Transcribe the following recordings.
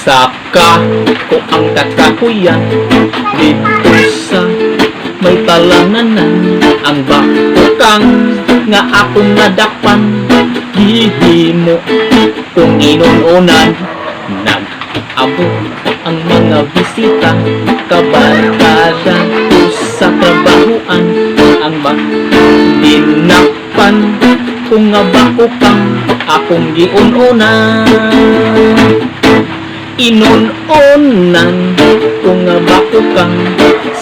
Saka ko ang kakahuyan dito sa may talananan. Ang bakukang nga akong nadakpan, gihimo kung inununan. Nag-abot ang mga bisita, kabarkada ko sa trabahoan. Ang dinakpan kung nga bakukang akong giununan. Inununan kung nga bakukang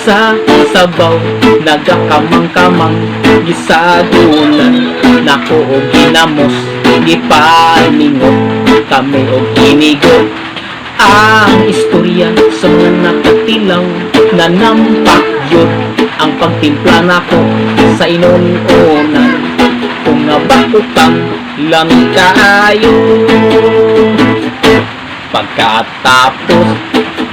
sa sabaw, nagakamang-kamang gisagulan. Nako og ginamos, gipaningot kami og inigot. Ang istorya sa mga nakatilaw na nampak yun ang pagtimpla nako sa inununan. Kung nga bakukang lamig kaayo. Pagkatapos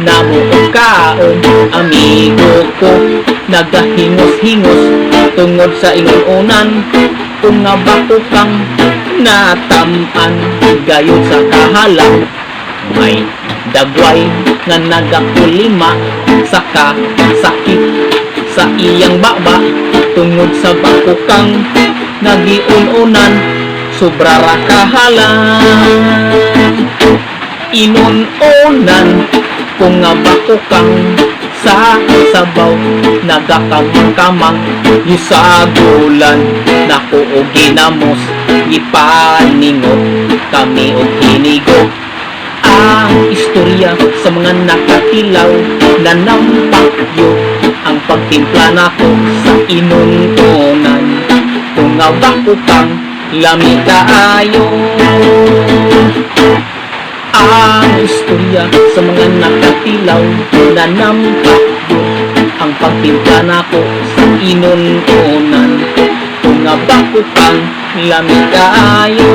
namuog kaon, amigo ko nagahingos-hingos tungod sa inuunan. Kung nga bakukang natampan gayon sa kahalang, may dagway nga nagakulima saka sakit sa iyang baba. Tungod sa bakukang nagiununan, sobra ra kahalang. Inununan kung nga bakukang sa sabaw, nagakamang-kamang gisagulan. Nako og ginamos, gipaningot kami og hinigo. Ang istorya sa mga nakatilaw na nampak yun ang pagtimpla nako sa inununan. Kung nga bakukang lamig kaayo. Ang istorya sa mga nakatilaw na nampak yun ang pagtimpla nako sa inununan. Kung nga bakukang lamig kaayo.